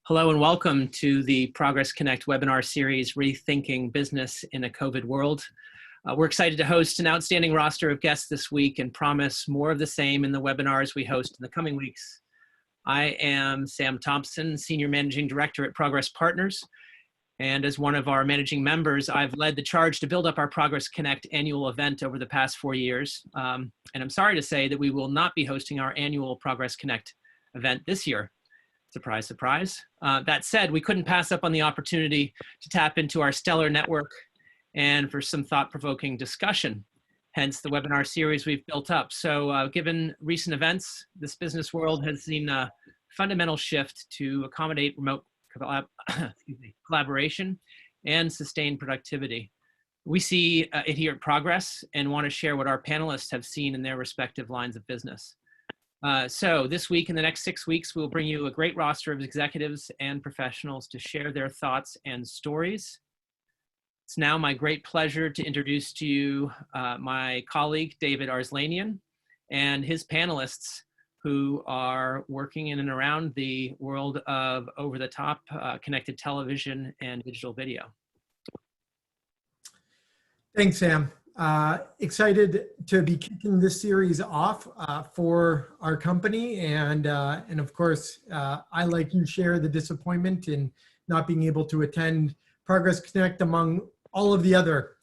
Hello and welcome to the Progress Connect webinar series, Rethinking Business in a COVID World. We're excited to host an outstanding roster of guests this week and promise more of the same in the webinars we host in the coming weeks. I am Sam Thompson, Senior Managing Director at Progress Partners. And as one of our managing members, I've led the charge to build up our Progress Connect annual event over the past 4 years. And I'm sorry to say that we will not be hosting our annual Progress Connect event this year. Surprise, surprise. That said, we couldn't pass up on the opportunity to tap into our stellar network and for some thought-provoking discussion, hence the webinar series we've built up. So given recent events, this business world has seen a fundamental shift to accommodate remote collaboration and sustained productivity. We see it here at Progress and want to share what our panelists have seen in their respective lines of business. So this week, in the next 6 weeks, we'll bring you a great roster of executives and professionals to share their thoughts and stories. It's now my great pleasure to introduce to you my colleague, David Arslanian, and his panelists who are working in and around the world of over-the-top connected television and digital video. Thanks, Sam. Excited to be kicking this series off for our company, and of course, I, like you, share the disappointment in not being able to attend Progress Connect among all of the other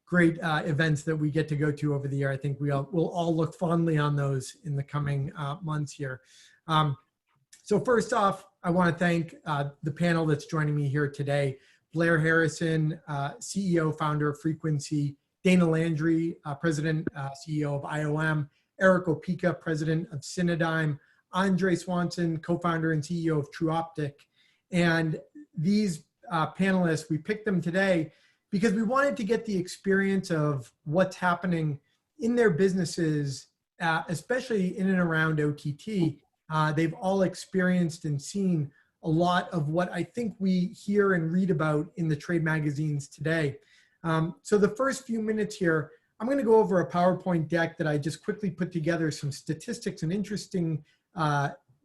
great events that we get to go to over the year. I think we'll all look fondly on those in the coming months here. So first off, I want to thank the panel that's joining me here today: Blair Harrison, CEO, founder of Frequency; Dana Landry, President, CEO of IOM; Eric Opeka, President of Cinedigm; Andre Swanson, co-founder and CEO of True Optic. And these panelists, we picked them today because we wanted to get the experience of what's happening in their businesses, especially in and around OTT. They've all experienced and seen a lot of what I think we hear and read about in the trade magazines today. So the first few minutes here, I'm going to go over a PowerPoint deck that I just quickly put together, some statistics and interesting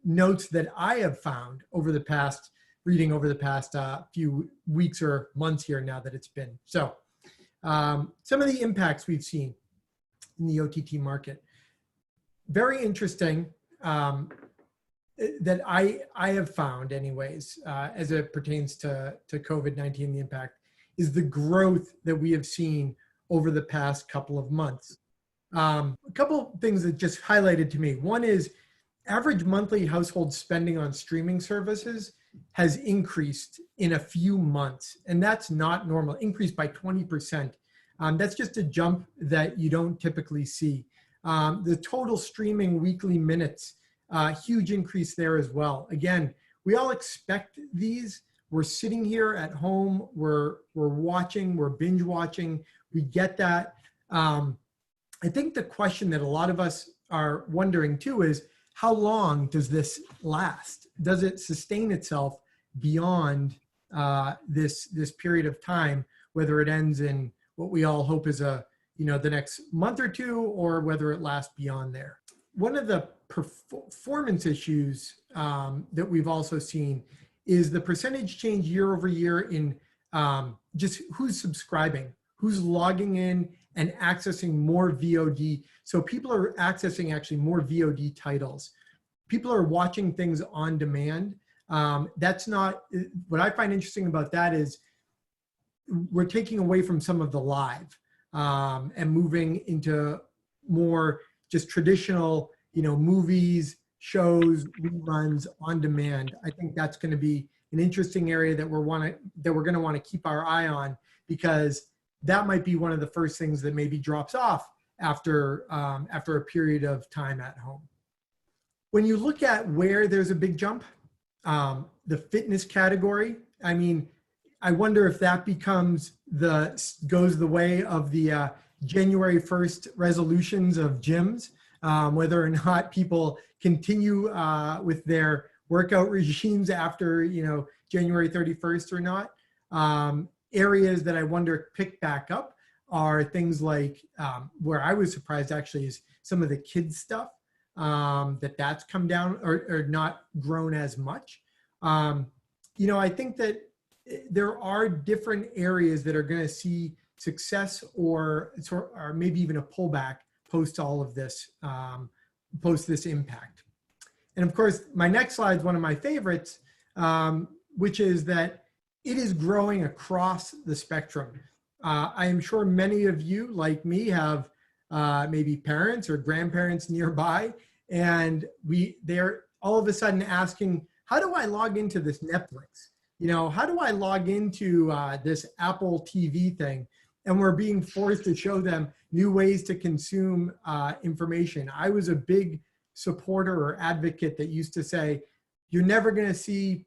notes that I have found over the past, reading over the past few weeks or months here now that it's been. So some of the impacts we've seen in the OTT market. Very interesting that I have found anyways, as it pertains to COVID-19, the impact, is the growth that we have seen over the past couple of months. A couple of things that just highlighted to me. One is average monthly household spending on streaming services has increased in a few months, and that's not normal, increased by 20%. That's just a jump that you don't typically see. The total streaming weekly minutes, huge increase there as well. Again, we all expect these. We're sitting here at home, we're watching, we're binge watching, we get that. I think the question that a lot of us are wondering too is, how long does this last? Does it sustain itself beyond this period of time, whether it ends in what we all hope is the next month or two, or whether it lasts beyond there? One of the performance issues that we've also seen is the percentage change year over year in just who's subscribing, who's logging in and accessing more VOD. So people are accessing actually more VOD titles. People are watching things on demand. That's not, what I find interesting about that is we're taking away from some of the live and moving into more just traditional, movies, shows, reruns on demand. I think that's going to be an interesting area that we're going to want to keep our eye on, because that might be one of the first things that maybe drops off after a period of time at home. When you look at where there's a big jump, the fitness category, I mean, I wonder if that goes the way of the January 1st resolutions of gyms. Whether or not people continue with their workout regimes after January 31st or not. Areas that I wonder pick back up are things like, where I was surprised actually is some of the kids stuff, that's come down or not grown as much. I think that there are different areas that are going to see success or maybe even a pullback post all of this, post this impact. And of course, my next slide is one of my favorites, which is that it is growing across the spectrum. I am sure many of you, like me, have maybe parents or grandparents nearby, and they're all of a sudden asking, how do I log into this Netflix? How do I log into this Apple TV thing? And we're being forced to show them new ways to consume information. I was a big supporter or advocate that used to say, you're never going to see,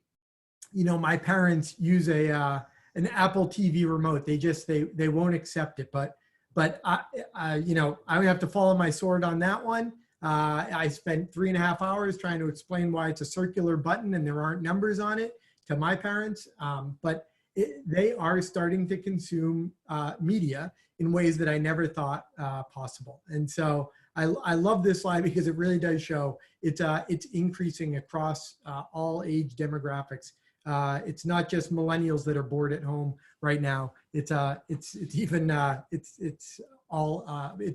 my parents use an Apple TV remote. They won't accept it. But I would have to follow my sword on that one. I spent 3.5 hours trying to explain why it's a circular button and there aren't numbers on it to my parents. But they are starting to consume media in ways that I never thought possible. And so I love this slide because it really does show it's increasing across all age demographics. It's not just millennials that are bored at home right now. It's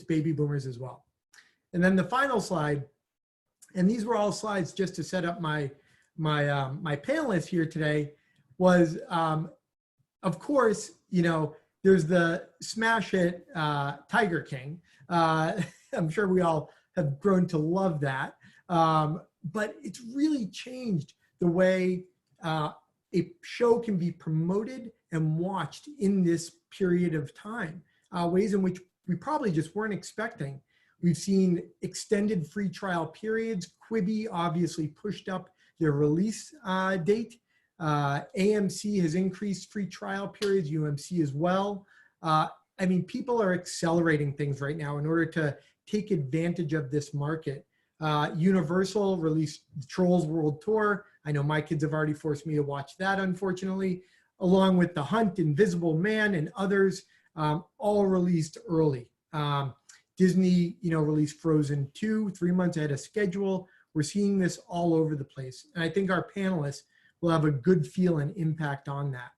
baby boomers as well. And then the final slide, and these were all slides just to set up my panelists here today, was of course, there's the smash hit Tiger King. I'm sure we all have grown to love that. But it's really changed the way a show can be promoted and watched in this period of time, ways in which we probably just weren't expecting. We've seen extended free trial periods. Quibi obviously pushed up their release date. AMC has increased free trial periods, UMC as well. People are accelerating things right now in order to take advantage of this market. Universal released Trolls World Tour. I know my kids have already forced me to watch that, unfortunately, along with The Hunt, Invisible Man, and others, all released early. Disney, released Frozen 2 3 months ahead of schedule. We're seeing this all over the place. And I think our panelists will have a good feel and impact on that.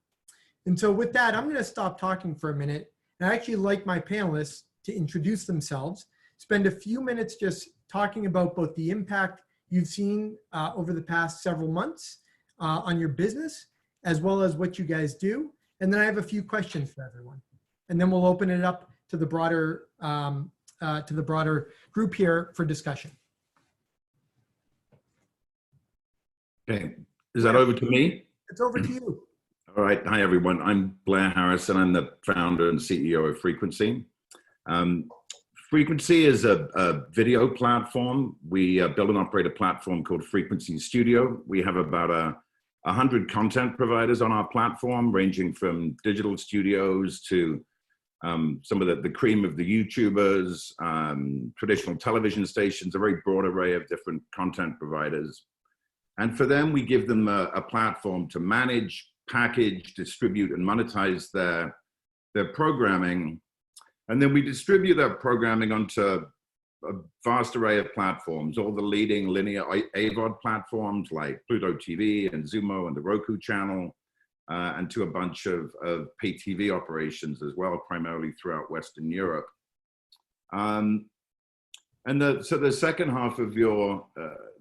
And so with that, I'm going to stop talking for a minute. And I actually like my panelists to introduce themselves, spend a few minutes just talking about both the impact you've seen over the past several months on your business, as well as what you guys do. And then I have a few questions for everyone. And then we'll open it up to the broader group here for discussion. Okay, is that over to me? It's over to you. All right, hi everyone. I'm Blair Harrison. I'm the founder and CEO of Frequency. Frequency is a video platform. We build and operate a platform called Frequency Studio. We have about 100 content providers on our platform, ranging from digital studios to some of the cream of the YouTubers, traditional television stations, a very broad array of different content providers. And for them, we give them a platform to manage, package, distribute, and monetize their programming. And then we distribute that programming onto a vast array of platforms, all the leading linear AVOD platforms like Pluto TV and Zumo and the Roku channel, and to a bunch of pay TV operations as well, primarily throughout Western Europe. So the second half of your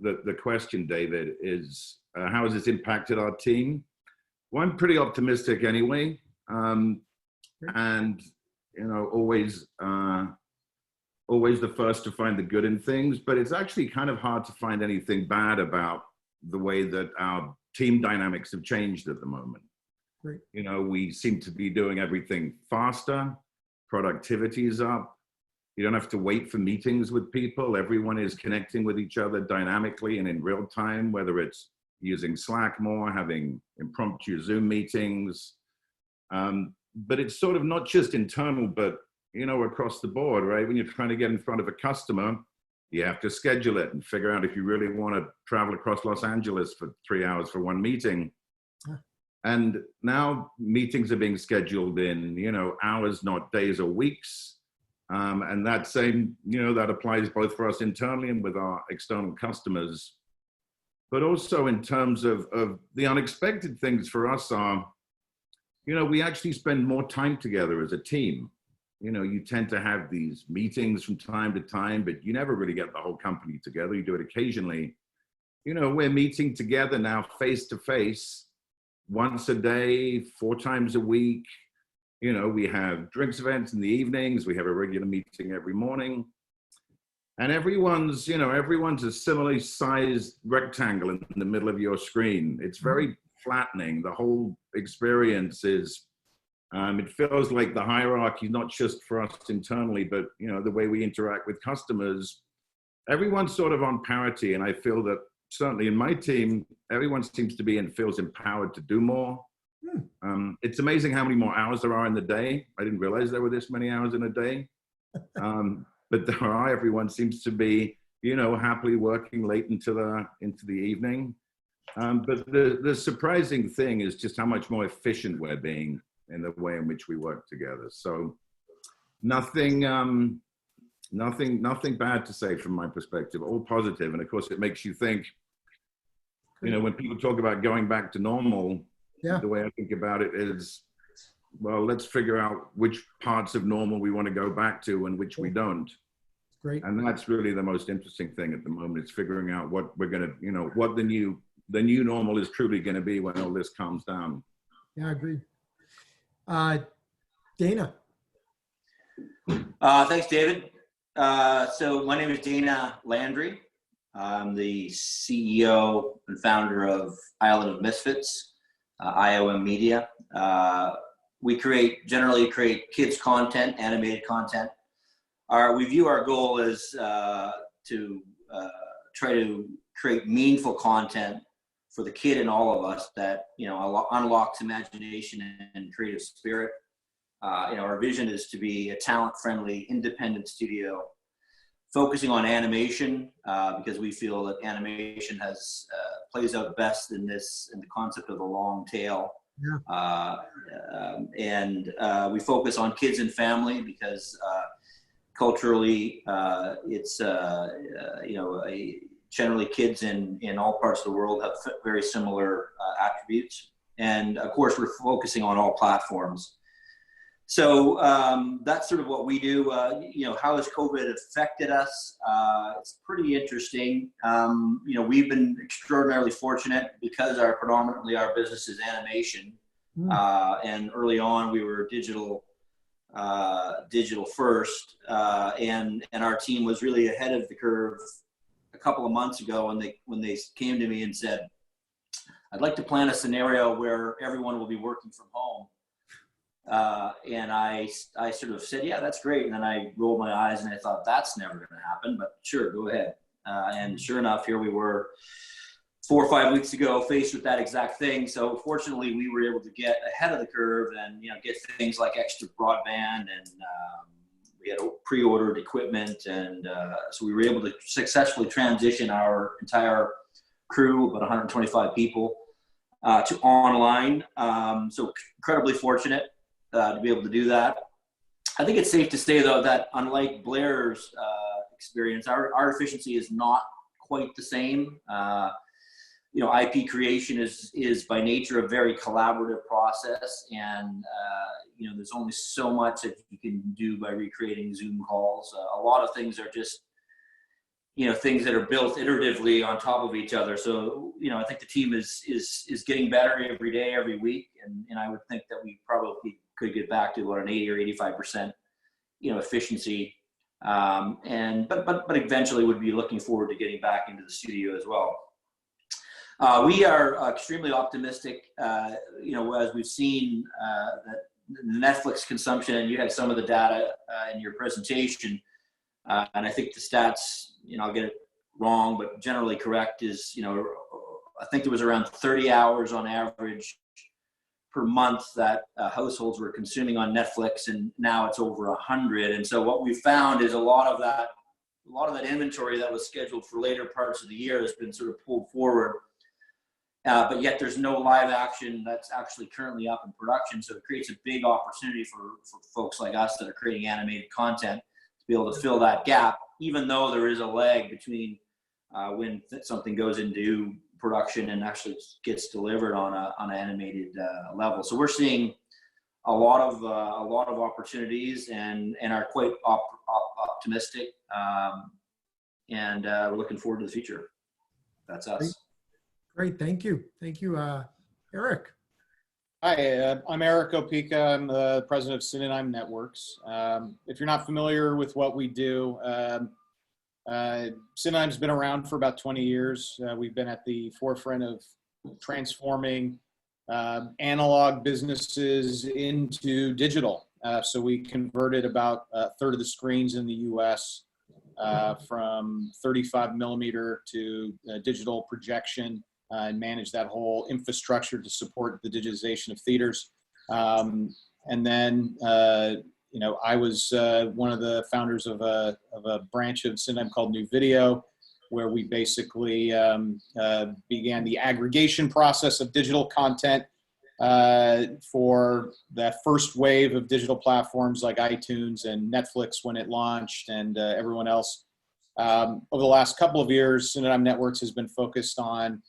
the question, David, is how has this impacted our team? Well, I'm pretty optimistic anyway, and always the first to find the good in things. But it's actually kind of hard to find anything bad about the way that our team dynamics have changed at the moment. Great. We seem to be doing everything faster. Productivity is up. You don't have to wait for meetings with people. Everyone is connecting with each other dynamically and in real time, whether it's using Slack more, having impromptu Zoom meetings. But it's sort of not just internal, but, across the board, right? When you're trying to get in front of a customer, you have to schedule it and figure out if you really want to travel across Los Angeles for 3 hours for one meeting. Yeah. And now meetings are being scheduled in, hours, not days or weeks. And that same, that applies both for us internally and with our external customers. but also in terms of the unexpected things for us are, we actually spend more time together as a team. You tend to have these meetings from time to time, but you never really get the whole company together. You do it occasionally. We're meeting together now face to face once a day, 4 times a week. We have drinks events in the evenings. We have a regular meeting every morning. And everyone's a similarly sized rectangle in the middle of your screen. It's very flattening. The whole experience is, it feels like the hierarchy, not just for us internally, but the way we interact with customers, everyone's sort of on parity. And I feel that certainly in my team, everyone seems to be and feels empowered to do more. It's amazing how many more hours there are in the day. I didn't realize there were this many hours in a day. But there are, everyone seems to be, happily working late into the evening. But the surprising thing is just how much more efficient we're being in the way in which we work together. So nothing bad to say from my perspective, all positive. And of course, it makes you think, when people talk about going back to normal, the way I think about it is, well, let's figure out which parts of normal we want to go back to and which we don't. Great. And that's really the most interesting thing at the moment, is figuring out what we're going to, what the new normal is truly going to be when all this calms down. Yeah, I agree. Dana. Thanks, David. So my name is Dana Landry. I'm the CEO and founder of Island of Misfits, IOM Media. We generally create kids content, animated content. We view our goal as to try to create meaningful content for the kid in all of us that unlocks imagination and creative spirit. Our vision is to be a talent-friendly, independent studio focusing on animation, because we feel that animation plays out best in the concept of a long tail. Yeah. And we focus on kids and family because culturally, it's generally kids in all parts of the world have very similar attributes. And of course, we're focusing on all platforms. So that's sort of what we do. How has COVID affected us? It's pretty interesting. We've been extraordinarily fortunate because predominantly our business is animation. And early on we were digital first. And our team was really ahead of the curve a couple of months ago when they came to me and said, I'd like to plan a scenario where everyone will be working from home. And I sort of said, yeah, that's great. And then I rolled my eyes and I thought, that's never going to happen, but sure, go ahead. And sure enough, here we were 4 or 5 weeks ago faced with that exact thing. So fortunately, we were able to get ahead of the curve and, get things like extra broadband, and we had pre-ordered equipment. And so we were able to successfully transition our entire crew, about 125 people, to online. So incredibly fortunate to be able to do that. I think it's safe to say, though, that unlike Blair's experience, our efficiency is not quite the same. IP creation is by nature a very collaborative process, and there's only so much that you can do by recreating Zoom calls. A lot of things are just things that are built iteratively on top of each other. So I think the team is getting better every day, every week, and I would think that we probably could get back to about an 80 or 85% efficiency, but eventually would be looking forward to getting back into the studio as well. We are extremely optimistic, as we've seen that Netflix consumption, and you had some of the data in your presentation, and I think the stats, I'll get it wrong, but generally correct, is, I think there was around 30 hours on average per month that households were consuming on Netflix, and now it's over 100. And so what we found is a lot of that inventory that was scheduled for later parts of the year has been sort of pulled forward. But yet there's no live action that's actually currently up in production. So it creates a big opportunity for folks like us that are creating animated content to be able to fill that gap, even though there is a lag between when something goes into production and actually gets delivered on an animated level. So we're seeing a lot of opportunities and are quite optimistic, and we're looking forward to the future. That's us. Great, thank you, Eric. Hi, I'm Eric Opeka. I'm the president of Synonym Networks. If you're not familiar with what we do, Synonym's been around for about 20 years. We've been at the forefront of transforming analog businesses into digital. So we converted about a third of the screens in the US from 35 millimeter to digital projection, and manage that whole infrastructure to support the digitization of theaters. And then, you know, I was one of the founders of a branch of Synonym called New Video, where we basically began the aggregation process of digital content for that first wave of digital platforms like iTunes and Netflix when it launched, and everyone else. Over the last couple of years, Synonym Networks has been focused on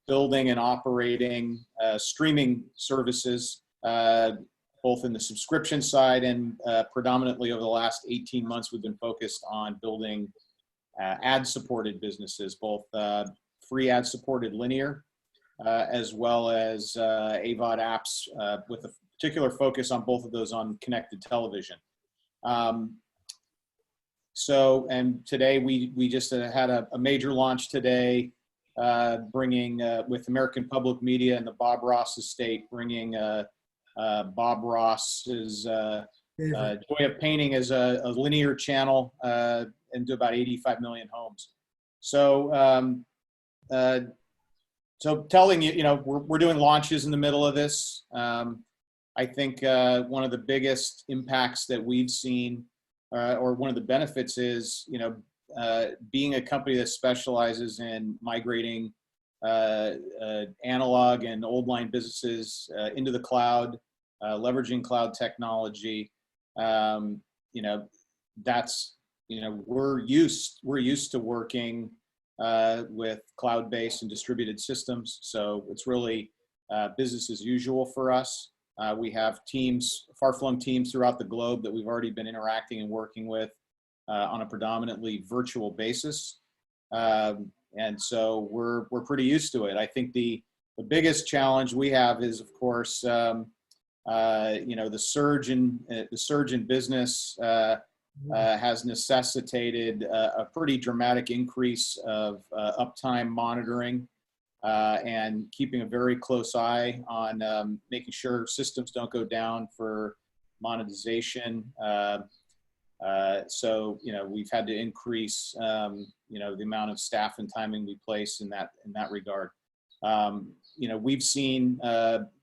building and operating streaming services, both in the subscription side and predominantly over the last 18 months, we've been focused on building ad-supported businesses, both free ad-supported linear, as well as AVOD apps, with a particular focus on both of those on connected television. So, and today we just had a major launch today, bringing with American Public Media and the Bob Ross estate, bringing Bob Ross's Joy of Painting as a linear channel into about 85 million homes. So, so telling you, you know, we're doing launches in the middle of this. I think one of the biggest impacts that we've seen, or one of the benefits is, you know, being a company that specializes in migrating analog and old line businesses into the cloud, leveraging cloud technology. You know, that's, you know, we're used to working with cloud-based and distributed systems. So it's really business as usual for us. We have teams, far-flung teams throughout the globe that we've already been interacting and working with on a predominantly virtual basis. And so we're pretty used to it. I think the biggest challenge we have is, of course, you know, the surge in business has necessitated a pretty dramatic increase of uptime monitoring and keeping a very close eye on making sure systems don't go down for monetization. So, you know, we've had to increase, you know, the amount of staff and timing we place in that regard. You know, we've seen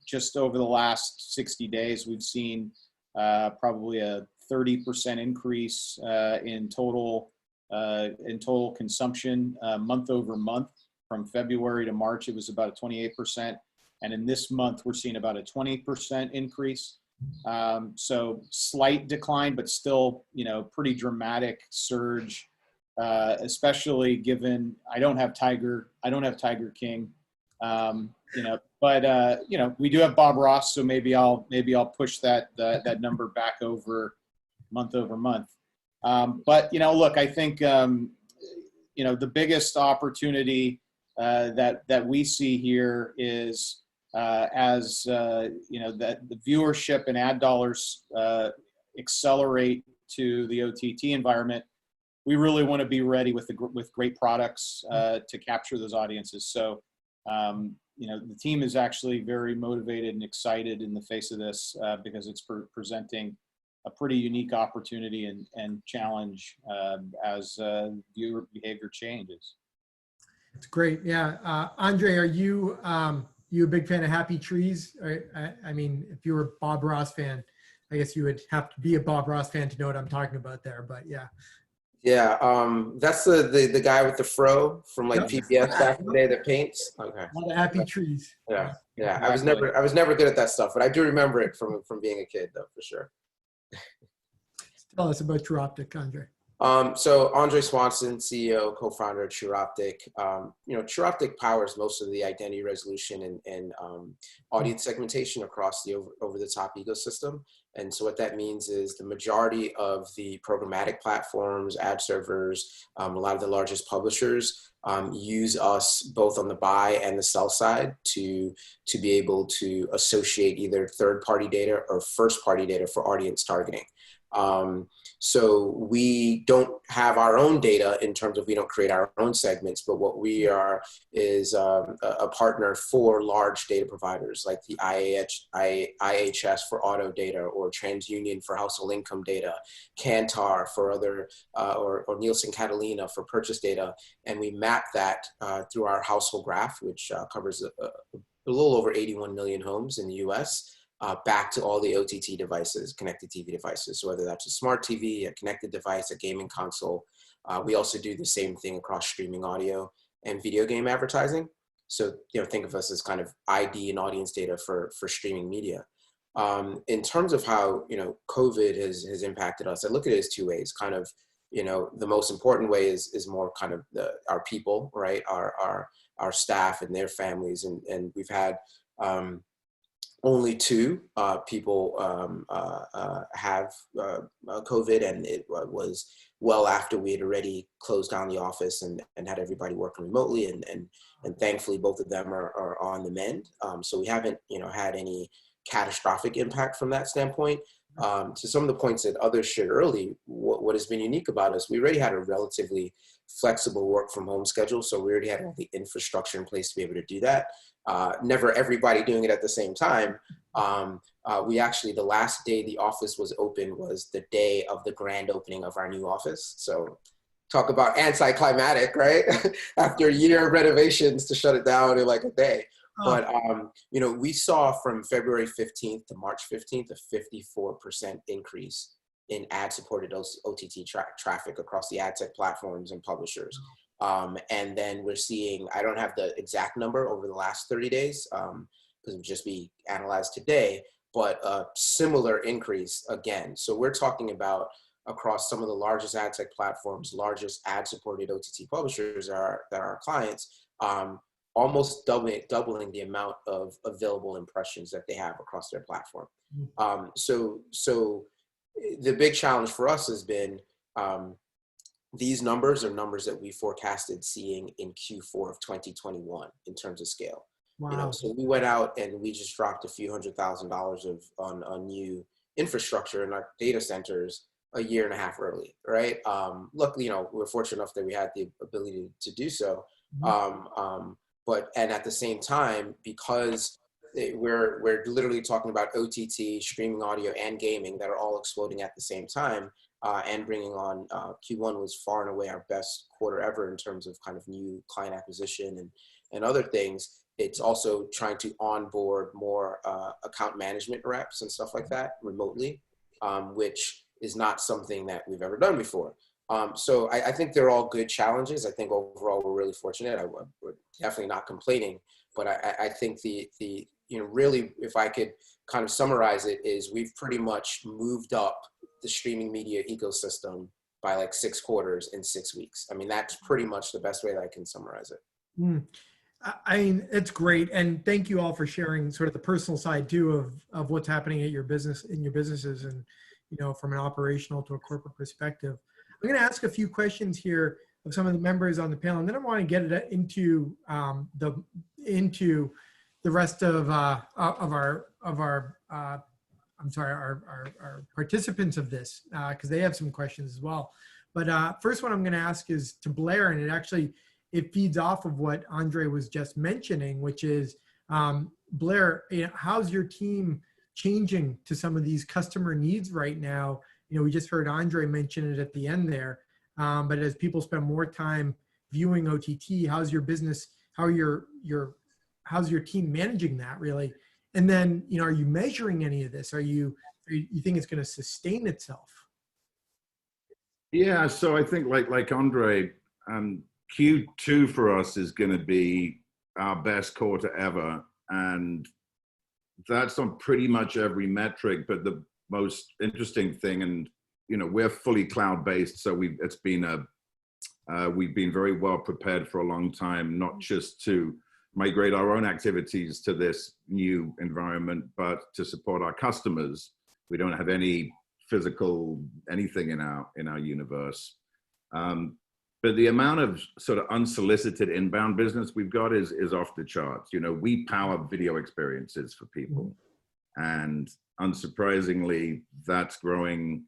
just over the last 60 days, we've seen probably a 30% increase in total consumption month over month. From February to March, it was about a 28%. And in this month, we're seeing about a 20% increase. So slight decline, but still, you know, pretty dramatic surge, especially given I don't have Tiger King, you know, but you know, we do have Bob Ross, so maybe I'll push that number back over month. But you know, look, I think you know, the biggest opportunity that we see here is as you know, that the viewership and ad dollars accelerate to the OTT environment. We really want to be ready with great products to capture those audiences. So you know, the team is actually very motivated and excited in the face of this because it's presenting a pretty unique opportunity and challenge as viewer behavior changes. It's great. Yeah. Andre, are you a big fan of Happy Trees? I mean, if you were a Bob Ross fan, I guess you would have to be a Bob Ross fan to know what I'm talking about there, but yeah. Yeah, that's the guy with the fro from like PBS back in the day that paints. Okay. A lot of Happy Trees. Yeah, yeah. I was never good at that stuff, but I do remember it from being a kid, though, for sure. Tell us about True Optic, Andre. So Andre Swanson, CEO, co-founder of TrueOptic. TrueOptic powers most of the identity resolution and audience segmentation across the over-the-top ecosystem. And so what that means is the majority of the programmatic platforms, ad servers, a lot of the largest publishers use us both on the buy and the sell side to be able to associate either third-party data or first-party data for audience targeting. So we don't have our own data in terms of we don't create our own segments, but what we are is a partner for large data providers like the IHS for auto data, or TransUnion for household income data, Kantar for other, or Nielsen Catalina for purchase data. And we map that through our household graph, which covers a little over 81 million homes in the US. Back to all the OTT devices, connected TV devices. So whether that's a smart TV, a connected device, a gaming console. We also do the same thing across streaming audio and video game advertising. So, think of us as kind of ID and audience data for streaming media. In terms of how, COVID has impacted us, I look at it as two ways. Kind of, the most important way is more kind of our people, right? Our staff and their families. And we've had, only 2 people have COVID, and it was well after we had already closed down the office and had everybody working remotely, and thankfully both of them are on the mend. So we haven't had any catastrophic impact from that standpoint. To some of the points that others shared early, what has been unique about us, we already had a relatively flexible work from home schedule, so we already had all the infrastructure in place to be able to do that. Never everybody doing it at the same time. We actually, the last day the office was open was the day of the grand opening of our new office. So talk about anticlimactic, right? After a year of renovations to shut it down in like a day. But, we saw from February 15th to March 15th, a 54% increase in ad-supported OTT traffic across the ad tech platforms and publishers. And then we're seeing, I don't have the exact number over the last 30 days, because it would just be analyzed today, but a similar increase again. So we're talking about across some of the largest ad tech platforms, largest ad-supported OTT publishers that are our clients, almost doubling the amount of available impressions that they have across their platform. So the big challenge for us has been, these numbers are numbers that we forecasted seeing in Q4 of 2021 in terms of scale. Wow. So we went out and we just dropped a few $100,000 on new infrastructure in our data centers a year and a half early, right? Luckily, we're fortunate enough that we had the ability to do so. And at the same time, because we're literally talking about OTT, streaming audio, and gaming that are all exploding at the same time, and bringing on, Q1 was far and away our best quarter ever in terms of kind of new client acquisition and other things. It's also trying to onboard more account management reps and stuff like that remotely, which is not something that we've ever done before. So I think they're all good challenges. I think overall we're really fortunate. We're definitely not complaining, but I think the really, if I could kind of summarize it, is we've pretty much moved up the streaming media ecosystem by like 6 quarters in 6 weeks. I mean, that's pretty much the best way that I can summarize it. I mean, it's great. And thank you all for sharing sort of the personal side too of what's happening at your business, in your businesses, and, from an operational to a corporate perspective. I'm going to ask a few questions here of some of the members on the panel, and then I want to get it into the rest of our participants of this, because they have some questions as well. But first one I'm going to ask is to Blair, and it feeds off of what Andre was just mentioning, which is, Blair, how's your team changing to some of these customer needs right now? We just heard Andre mention it at the end there, but as people spend more time viewing OTT, how's your business, how's your team managing that really? And then, are you measuring any of this? You think it's going to sustain itself? Yeah, so I think like Andre, Q2 for us is going to be our best quarter ever, and that's on pretty much every metric. But the most interesting thing, and we're fully cloud-based, so we've been very well prepared for a long time, not just to migrate our own activities to this new environment, but to support our customers. We don't have any physical anything in our universe. But the amount of sort of unsolicited inbound business we've got is off the charts. We power video experiences for people. And unsurprisingly, that's growing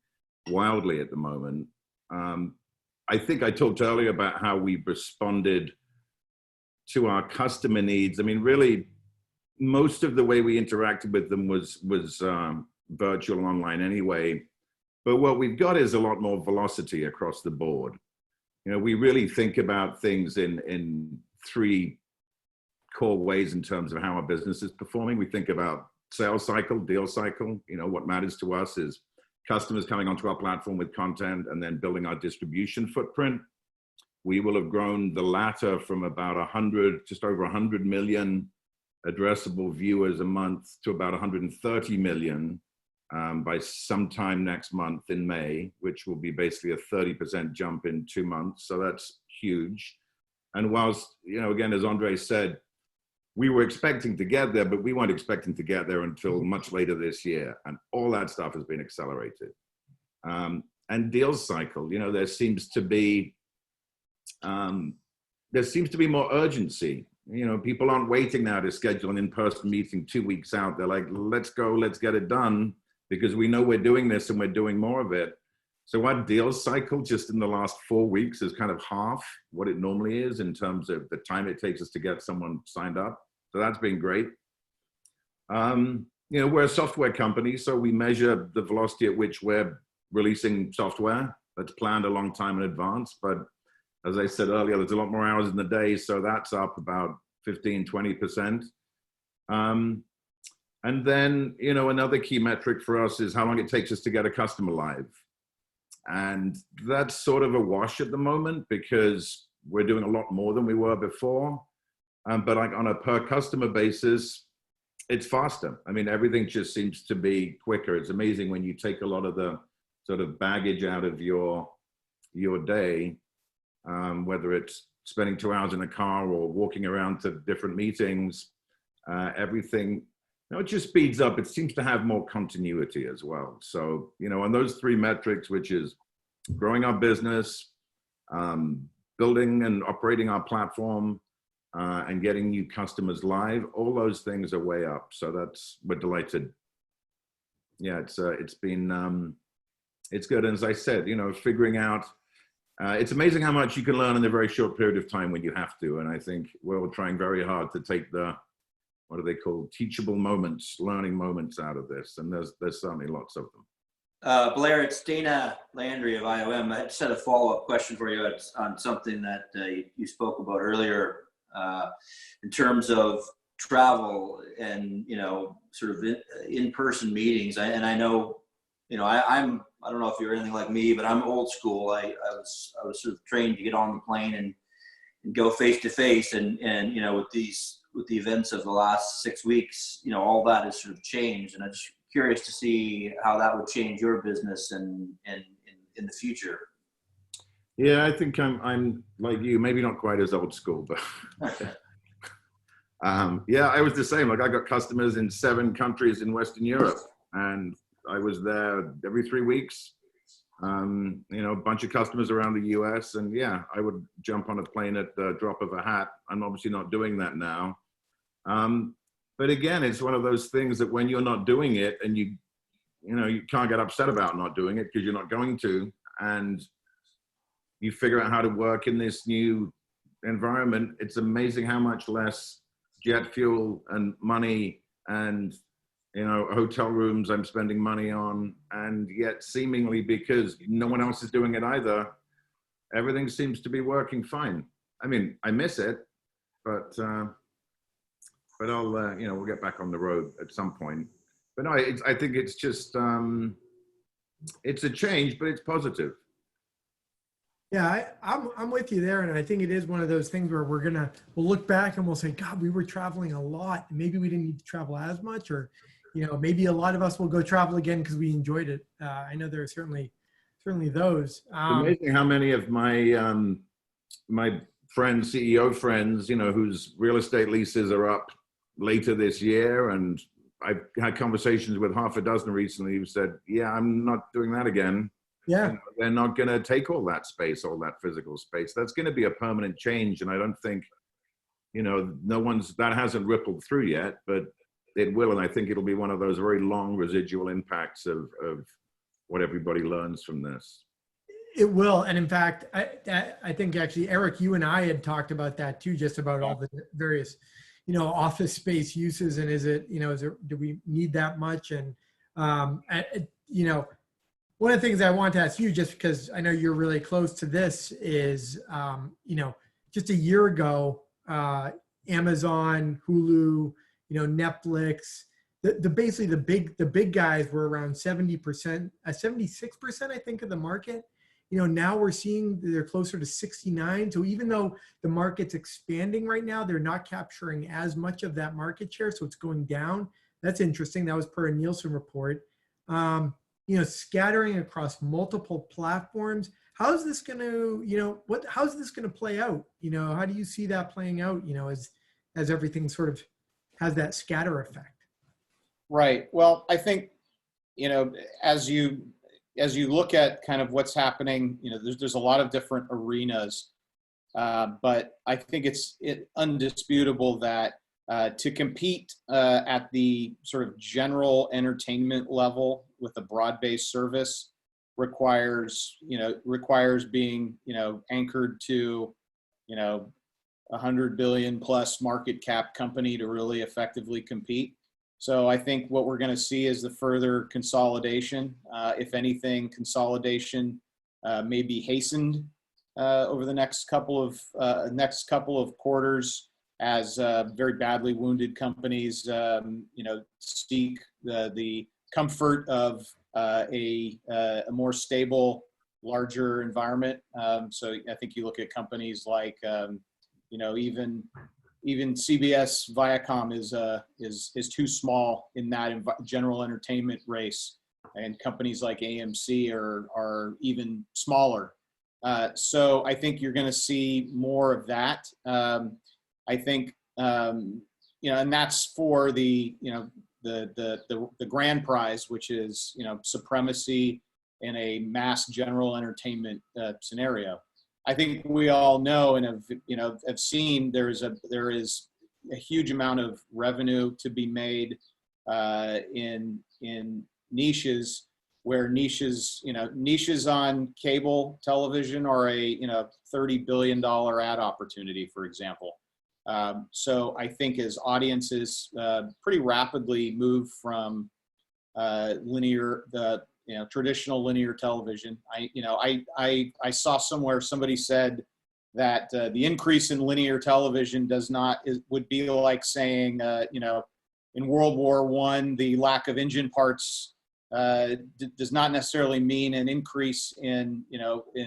wildly at the moment. I think I talked earlier about how we responded to our customer needs. I mean, really, most of the way we interacted with them was virtual online anyway. But what we've got is a lot more velocity across the board. We really think about things in three core ways in terms of how our business is performing. We think about sales cycle, deal cycle. What matters to us is customers coming onto our platform with content and then building our distribution footprint. We will have grown the latter from about just over 100 million addressable viewers a month to about 130 million by sometime next month in May, which will be basically a 30% jump in 2 months. So that's huge. And whilst, again, as Andre said, we were expecting to get there, but we weren't expecting to get there until much later this year. And all that stuff has been accelerated. And deal cycle, there seems to be more urgency. People aren't waiting now to schedule an in-person meeting 2 weeks out. They're like, let's go, let's get it done, because we know we're doing this and we're doing more of it. So our deal cycle just in the last 4 weeks is kind of half what it normally is in terms of the time it takes us to get someone signed up. So that's been great. We're a software company, so we measure the velocity at which we're releasing software that's planned a long time in advance. But as I said earlier, there's a lot more hours in the day, so that's up about 15, 20%. And then, another key metric for us is how long it takes us to get a customer live. And that's sort of a wash at the moment because we're doing a lot more than we were before. But like on a per customer basis, it's faster. I mean, everything just seems to be quicker. It's amazing when you take a lot of the sort of baggage out of your day, whether it's spending 2 hours in a car or walking around to different meetings, everything, it just speeds up. It seems to have more continuity as well. So, on those three metrics, which is growing our business, building and operating our platform, and getting new customers live, all those things are way up. So we're delighted. Yeah, it's been, it's good. And as I said, figuring out, it's amazing how much you can learn in a very short period of time when you have to. And I think we're trying very hard to take the, what are they called? Teachable moments, learning moments out of this. And there's certainly lots of them. Blair, it's Dana Landry of IOM. I just had a follow-up question for you on something that you spoke about earlier in terms of travel and, sort of in-person meetings. I know, I don't know if you're anything like me, but I'm old school. I was sort of trained to get on the plane and go face to face. And with the events of the last 6 weeks, all that has sort of changed. And I'm just curious to see how that would change your business and in the future. Yeah, I think I'm like you, maybe not quite as old school, but yeah, I was the same. Like I got customers in 7 countries in Western Europe, and I was there every 3 weeks. A bunch of customers around the US, and yeah, I would jump on a plane at the drop of a hat. I'm obviously not doing that now. But again, it's one of those things that when you're not doing it and you can't get upset about not doing it because you're not going to, and you figure out how to work in this new environment, it's amazing how much less jet fuel and money and hotel rooms I'm spending money on, and yet seemingly because no one else is doing it either, everything seems to be working fine. I mean, I miss it, but I'll we'll get back on the road at some point. But no, I think it's just it's a change, but it's positive. Yeah, I'm with you there, and I think it is one of those things where we'll look back and we'll say, God, we were traveling a lot. Maybe we didn't need to travel as much, or maybe a lot of us will go travel again because we enjoyed it. I know there are certainly certainly those. It's amazing how many of my friends, CEO friends, whose real estate leases are up later this year, and I've had conversations with half a dozen recently who said, "Yeah, I'm not doing that again." Yeah. They're not going to take all that space, all that physical space. That's going to be a permanent change, and I don't think, that hasn't rippled through yet, but it will, and I think it'll be one of those very long residual impacts of what everybody learns from this. It will. And in fact, I think actually, Eric, you and I had talked about that too, just about all the various, office space uses. And do we need that much? And, one of the things I want to ask you, just because I know you're really close to this, is, just a year ago, Amazon, Hulu, Netflix, basically the big guys were around 70%, 76%, I think, of the market. Now we're seeing they're closer to 69. So even though the market's expanding right now, they're not capturing as much of that market share. So it's going down. That's interesting. That was per a Nielsen report. Scattering across multiple platforms. How's this going to, how's this going to play out? How do you see that playing out, as everything sort of has that scatter effect? Right. Well, I think, as you look at kind of what's happening, there's a lot of different arenas, but I think it's undisputable that to compete at the sort of general entertainment level with a broad-based service requires being, anchored to, $100 billion plus market cap company to really effectively compete. So I think what we're going to see is the further consolidation. If anything, consolidation may be hastened over the next couple of quarters as very badly wounded companies, seek the comfort of a more stable, larger environment. So I think you look at companies like, even CBS Viacom is too small in that general entertainment race, and companies like AMC are even smaller. So I think you're going to see more of that. I think and that's for the grand prize, which is supremacy in a mass general entertainment scenario. I think we all know and have seen there is a huge amount of revenue to be made in niches, where niches on cable television are a $30 billion ad opportunity, for example. So I think as audiences pretty rapidly move from traditional linear television. I saw somewhere somebody said that the increase in linear television would be like saying, in World War I, the lack of engine parts does not necessarily mean an increase in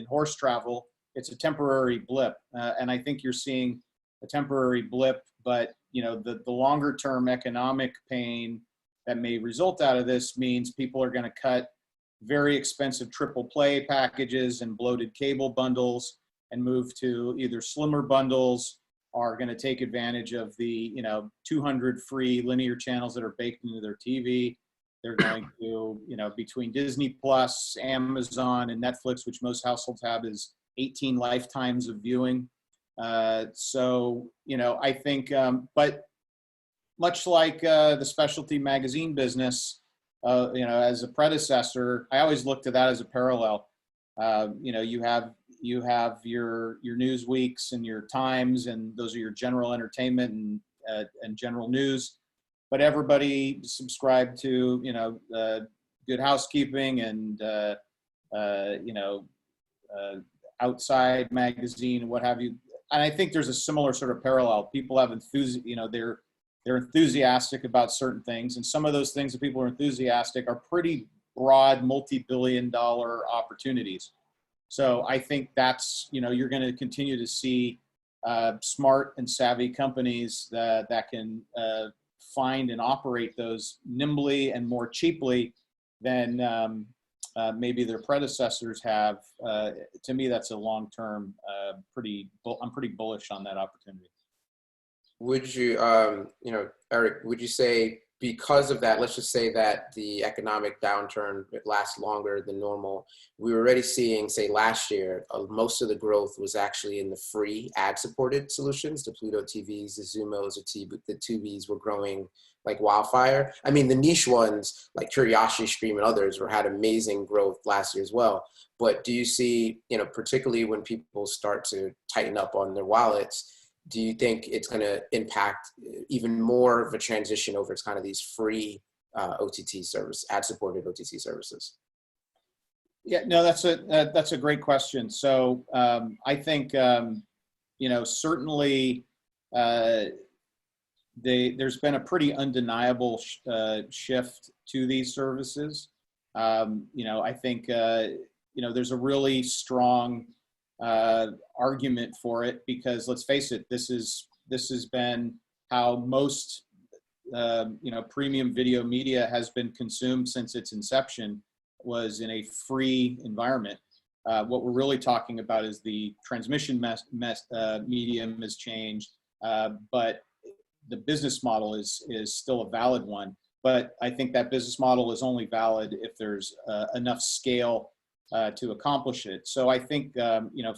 horse travel. It's a temporary blip, and I think you're seeing a temporary blip. But the longer term economic pain that may result out of this means people are going to cut very expensive triple play packages and bloated cable bundles and move to either slimmer bundles, are going to take advantage of the 200 free linear channels that are baked into their TV. They're going to, between Disney Plus, Amazon, and Netflix, which most households have, is 18 lifetimes of viewing. So I think, but much like the specialty magazine business, as a predecessor, I always looked at that as a parallel. You have your news weeks and your Times, and those are your general entertainment and general news. But everybody subscribed to Good Housekeeping and Outside magazine, what have you. And I think there's a similar sort of parallel. People have they're enthusiastic about certain things, and some of those things that people are enthusiastic are pretty broad, multi-billion-dollar opportunities. So I think that's, you're going to continue to see smart and savvy companies that can find and operate those nimbly and more cheaply than maybe their predecessors have. To me, that's a long-term, I'm pretty bullish on that opportunity. Would you, Eric, would you say because of that, let's just say that the economic downturn lasts longer than normal, we were already seeing, say last year, most of the growth was actually in the free ad-supported solutions, the Pluto TVs, the Zumos, the Tubis were growing like wildfire. I mean, the niche ones like Curiosity Stream and others had amazing growth last year as well. But do you see, particularly when people start to tighten up on their wallets, do you think it's going to impact even more of a transition over to kind of these free OTT service, ad-supported OTT services? Yeah, no, that's a great question. So I think certainly there's been a pretty undeniable shift to these services. I think there's a really strong argument for it, because let's face it, this has been how most premium video media has been consumed since its inception, was in a free environment. What we're really talking about is the transmission medium has changed, but the business model is still a valid one. But I think that business model is only valid if there's enough scale to accomplish it. So I think,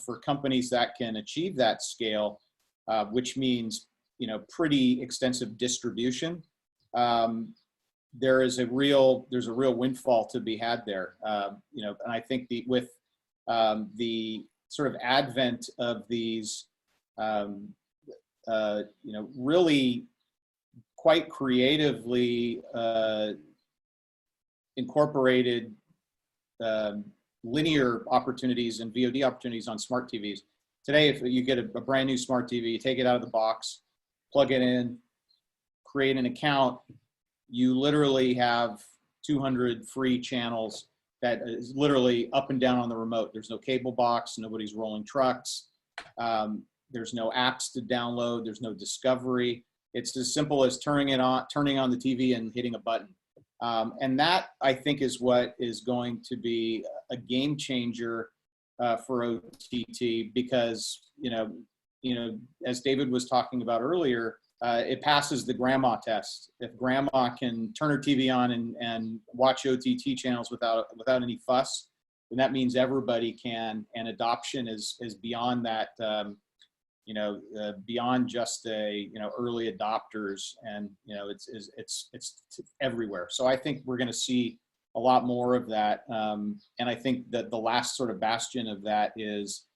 for companies that can achieve that scale, which means, pretty extensive distribution, there's a real windfall to be had there. And I think with the sort of advent of these, really quite creatively incorporated linear opportunities and VOD opportunities on smart TVs. Today, if you get a brand new smart TV, you take it out of the box, plug it in, create an account, you literally have 200 free channels that is literally up and down on the remote. There's no cable box, nobody's rolling trucks, there's no apps to download, there's no discovery. It's as simple as turning on the TV and hitting a button. And that, I think, is what is going to be a game changer for OTT, because, as David was talking about earlier, it passes the grandma test. If grandma can turn her TV on and watch OTT channels without any fuss, then that means everybody can, and adoption is beyond that, beyond just early adopters, and it's everywhere. So I think we're going to see a lot more of that, and I think that the last sort of bastion of that is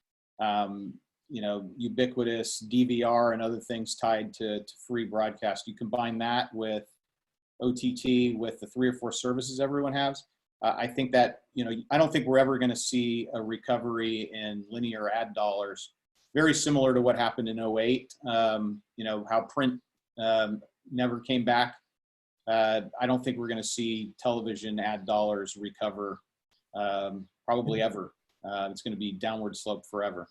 ubiquitous DVR and other things tied to free broadcast. You combine that with OTT, with the 3 or 4 services everyone has. I think that I don't think we're ever going to see a recovery in linear ad dollars. Very similar to what happened in 2008, how print never came back. I don't think we're going to see television ad dollars recover probably ever. It's going to be downward slope forever.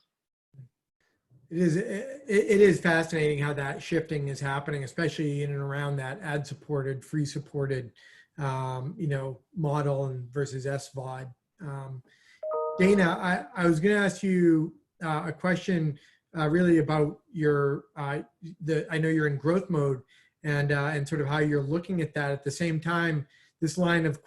It is fascinating how that shifting is happening, especially in and around that ad-supported, free-supported, model and versus SVOD. Dana, I was going to ask you a question really about your I know you're in growth mode, and sort of how you're looking at that. At the same time, this line of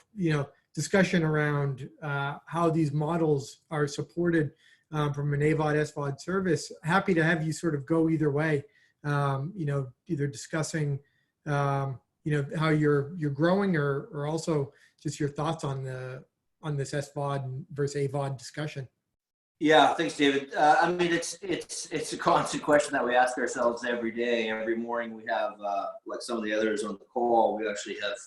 discussion around how these models are supported from an AVOD SVOD service. Happy to have you sort of go either way. Either discussing how you're growing, or also just your thoughts on this SVOD versus AVOD discussion. Yeah, thanks, David. I mean, it's a constant question that we ask ourselves every day. Every morning we have, like some of the others on the call, we actually have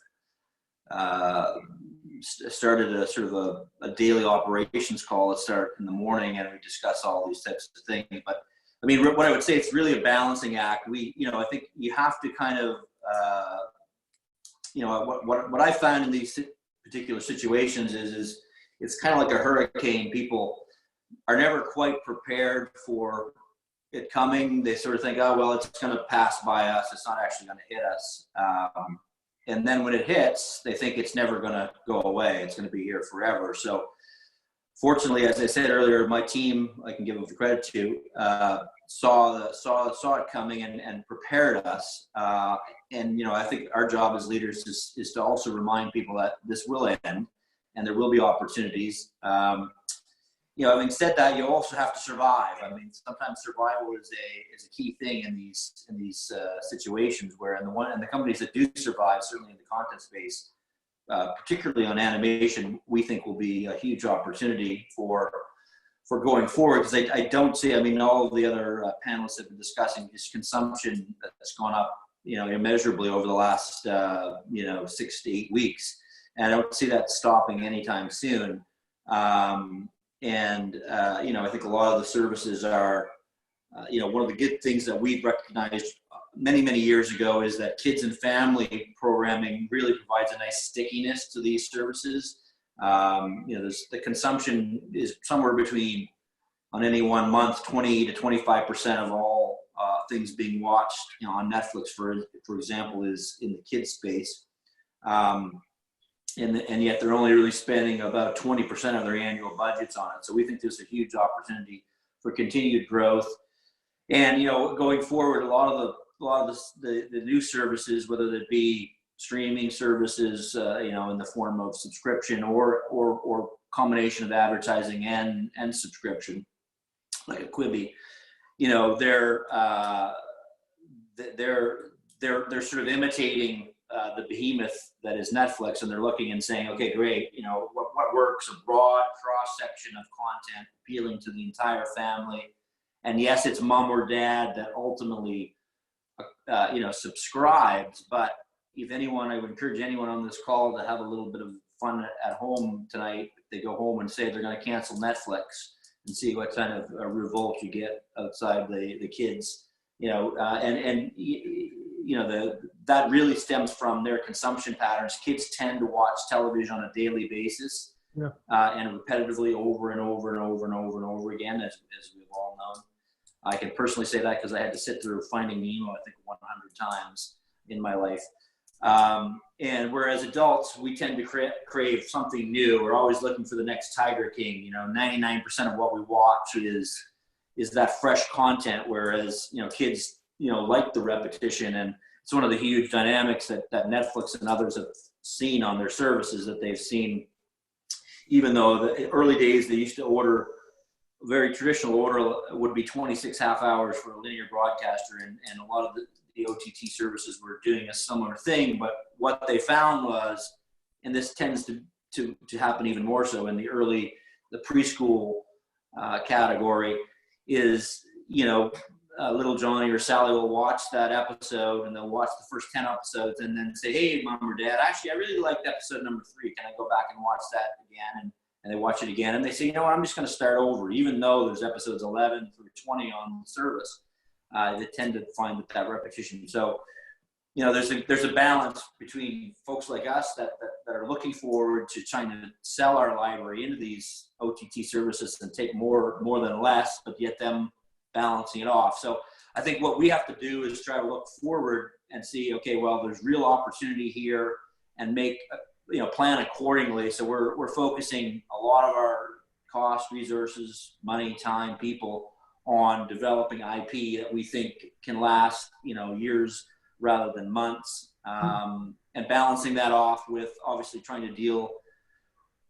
started a sort of a daily operations call that starts in the morning, and we discuss all these types of things. But I mean, what I would say, it's really a balancing act. I think you have to kind of, what I found in these particular situations is it's kind of like a hurricane. People are never quite prepared for it coming. They sort of think, oh, well, it's going to pass by us. It's not actually going to hit us. and then when it hits, they think it's never going to go away. It's going to be here forever. So fortunately, as I said earlier, my team, I can give them the credit to, saw it coming and prepared us. And, I think our job as leaders is to also remind people that this will end and there will be opportunities. Having said that, you also have to survive. I mean, sometimes survival is a key thing in these situations where, and the companies that do survive, certainly in the content space, particularly on animation, we think will be a huge opportunity for going forward. Because I don't see, all of the other panelists have been discussing this consumption that's gone up, immeasurably over the last, 6 to 8 weeks. And I don't see that stopping anytime soon. I think a lot of the services are, one of the good things that we've recognized many, many years ago is that kids and family programming really provides a nice stickiness to these services. The consumption is somewhere between, on any one month, 20 to 25% of all things being watched, on Netflix, for example, is in the kids space. And yet they're only really spending about 20% of their annual budgets on it. So we think there's a huge opportunity for continued growth. And, going forward, a lot of the new services, whether it be streaming services, in the form of subscription or combination of advertising and subscription, like a Quibi, they're sort of imitating the behemoth that is Netflix, and they're looking and saying, okay, great, what works? A broad cross-section of content appealing to the entire family. And yes, it's mom or dad that ultimately, subscribes. But if anyone, I would encourage anyone on this call to have a little bit of fun at home tonight. If they go home and say they're going to cancel Netflix, and see what kind of revolt you get outside the kids, that really stems from their consumption patterns. Kids tend to watch television on a daily basis, and repetitively over and over and over and over and over again, as we've all known. I can personally say that because I had to sit through Finding Nemo, I think 100 times in my life. And whereas adults, we tend to crave something new. We're always looking for the next Tiger King. 99% of what we watch is that fresh content, whereas, kids, like the repetition. And it's one of the huge dynamics that Netflix and others have seen on their services, that they've seen, even though the early days they used to order, a very traditional order would be 26 half hours for a linear broadcaster, and a lot of the OTT services were doing a similar thing. But what they found was, and this tends to happen even more so in the preschool category, is, little Johnny or Sally will watch that episode, and they'll watch the first 10 episodes and then say, hey, mom or dad, actually, I really liked episode number 3. Can I go back and watch that again? And they watch it again, and they say, I'm just going to start over, even though there's episodes 11 through 20 on the service. They tend to find that repetition. So, there's a balance between folks like us that are looking forward to trying to sell our library into these OTT services and take more than less, but yet them balancing it off. So I think what we have to do is try to look forward and see, okay, well, there's real opportunity here, and make, plan accordingly. So we're focusing a lot of our cost, resources, money, time, people on developing IP that we think can last, years rather than months, and balancing that off with obviously trying to deal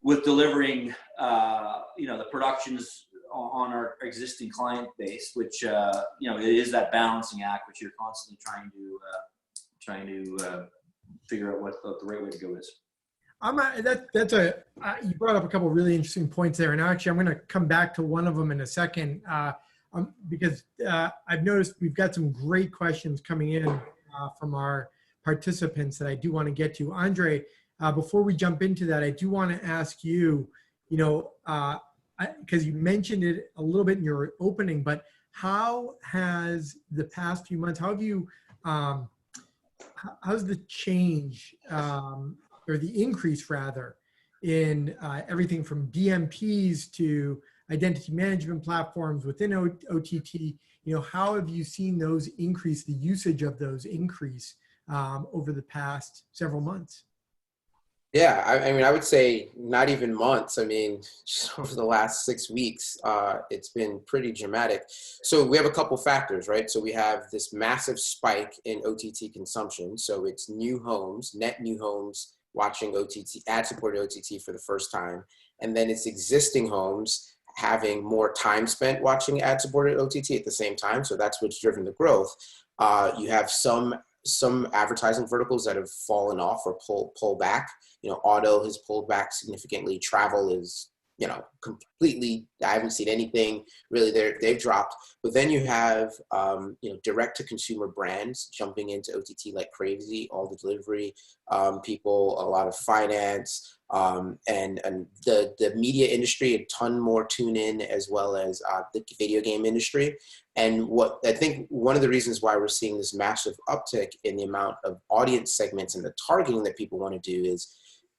with delivering, the productions on our existing client base, which, it is that balancing act, which you're constantly trying to figure out what the right way to go is. You brought up a couple of really interesting points there, and actually I'm going to come back to one of them in a second, because I've noticed we've got some great questions coming in from our participants that I do want to get to. Andre, before we jump into that, I do want to ask you, because you mentioned it a little bit in your opening, but how has the past few months, how's the change, or the increase rather, in everything from DMPs to identity management platforms within OTT, how have you seen those increase, the usage of those increase over the past several months? Yeah, I mean, I would say not even months. I mean, just over the last 6 weeks, it's been pretty dramatic. So we have a couple factors, right? So we have this massive spike in OTT consumption. So it's new homes, net new homes watching OTT, ad-supported OTT for the first time. And then it's existing homes having more time spent watching ad-supported OTT at the same time. So that's what's driven the growth. You have some advertising verticals that have fallen off or pull back. You know, auto has pulled back significantly. Travel is, you know, completely, I haven't seen anything really there. They've dropped. But then you have, you know, direct to consumer brands jumping into OTT like crazy, all the delivery people, a lot of finance, and the media industry, a ton more tune in, as well as the video game industry. And what I think one of the reasons why we're seeing this massive uptick in the amount of audience segments and the targeting that people want to do is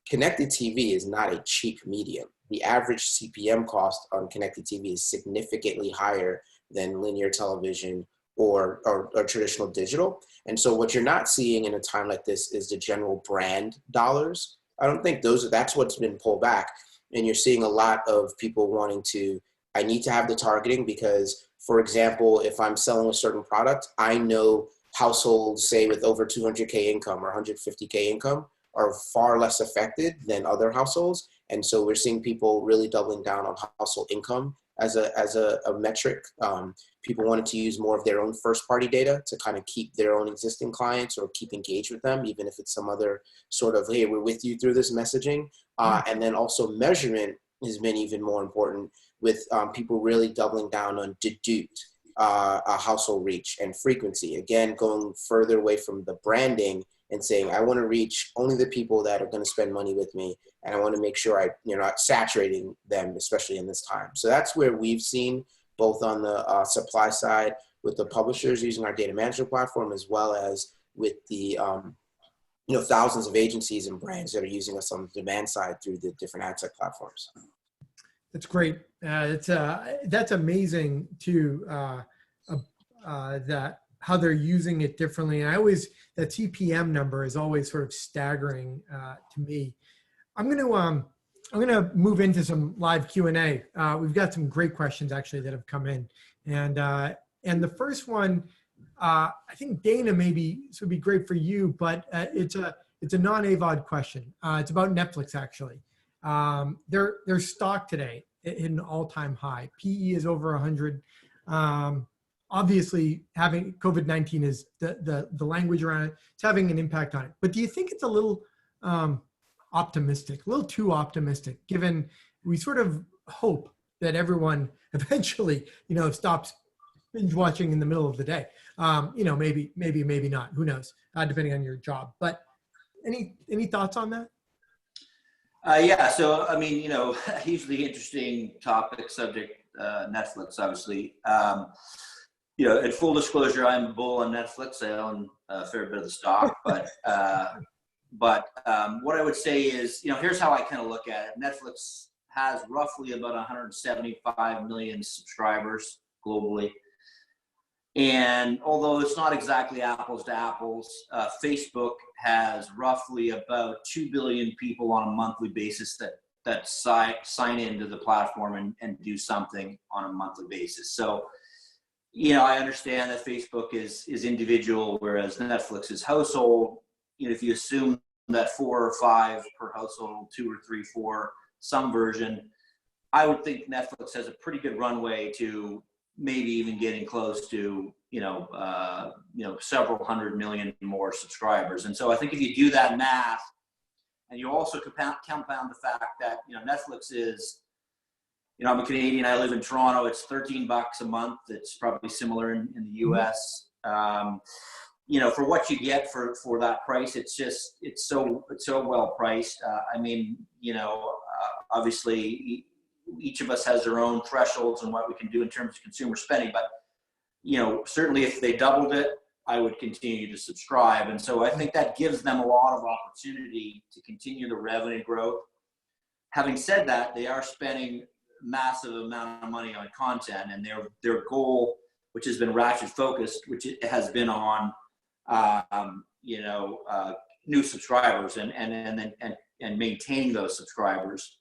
connected TV is not a cheap medium. The average CPM cost on connected TV is significantly higher than linear television or traditional digital. And so what you're not seeing in a time like this is the general brand dollars. I don't think that's what's been pulled back. And you're seeing a lot of people wanting to, I need to have the targeting because, for example, if I'm selling a certain product, I know households, say with over 200K income or 150K income, are far less affected than other households. And so we're seeing people really doubling down on household income as a metric. People wanted to use more of their own first party data to kind of keep their own existing clients or keep engaged with them, even if it's some other sort of, hey, we're with you through this messaging. And then also measurement has been even more important with people really doubling down on deduced household reach and frequency. Again, going further away from the branding and saying, I want to reach only the people that are going to spend money with me. And I want to make sure you're not saturating them, especially in this time. So that's where we've seen both on the supply side with the publishers using our data management platform, as well as with the thousands of agencies and brands that are using us on the demand side through the different ad tech platforms. That's great. That's amazing too. That how they're using it differently. And that CPM number is always sort of staggering to me. I'm gonna move into some live Q&A. We've got some great questions actually that have come in, and the first one, I think Dana, maybe this would be great for you, but it's a non-AVOD question. It's about Netflix actually. Their stock today hit an all-time high. PE is over 100. Obviously, having COVID-19 is the language around it. It's having an impact on it. But do you think it's a little optimistic, a little too optimistic, given we sort of hope that everyone eventually, stops binge watching in the middle of the day? Maybe not. Who knows? Depending on your job. But any thoughts on that? Yeah. So, I mean, hugely interesting topic, subject, Netflix, obviously. In full disclosure, I'm a bull on Netflix. I own a fair bit of the stock, but what I would say is, here's how I kind of look at it. Netflix has roughly about 175 million subscribers globally. And although it's not exactly apples to apples, Facebook has roughly about 2 billion people on a monthly basis that sign into the platform and do something on a monthly basis. So, I understand that Facebook is individual, whereas Netflix is household. If you assume that 4 or 5 per household, 2 or 3, 4, some version, I would think Netflix has a pretty good runway to maybe even getting close to, several hundred million more subscribers. And so I think if you do that math, and you also compound the fact that, Netflix is, I'm a Canadian, I live in Toronto, it's $13 a month. It's probably similar in the US. For what you get for that price, it's so well priced. Obviously each of us has their own thresholds and what we can do in terms of consumer spending, but certainly if they doubled it, I would continue to subscribe. And so I think that gives them a lot of opportunity to continue the revenue growth. Having said that, they are spending massive amount of money on content, and their goal, which has been ratchet focused, which it has been on new subscribers and maintaining those subscribers.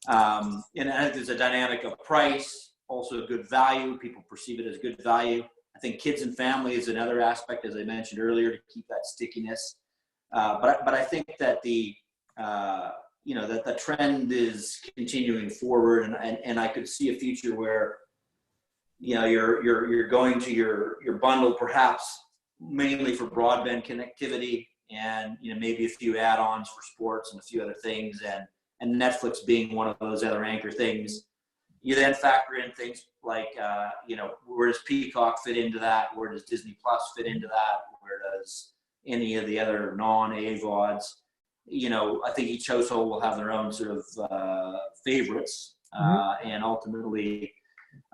And I think there's a dynamic of price, also good value. People perceive it as good value. I think kids and family is another aspect, as I mentioned earlier, to keep that stickiness. But I think that that the trend is continuing forward, and I could see a future where you're going to your bundle perhaps mainly for broadband connectivity, and maybe a few add-ons for sports and a few other things, and Netflix being one of those other anchor things. You then factor in things like where does Peacock fit into that? Where does Disney Plus fit into that? Where does any of the other non-AVODs? I think each household will have their own sort of favorites, and ultimately,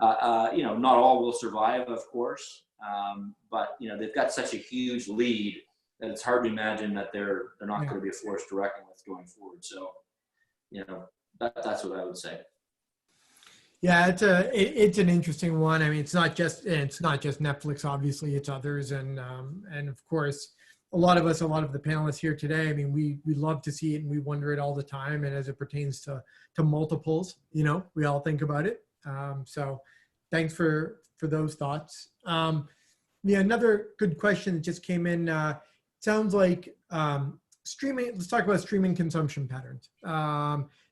not all will survive, of course, but they've got such a huge lead that it's hard to imagine that they're not going to be a force to reckon with going forward. So, that's what I would say. Yeah, it's an interesting one. I mean, it's not just Netflix. Obviously, it's others, and of course, a lot of the panelists here today. I mean, we love to see it, and we wonder it all the time. And as it pertains to multiples, we all think about it. So, thanks for those thoughts. Another good question that just came in. Sounds like streaming. Let's talk about streaming consumption patterns.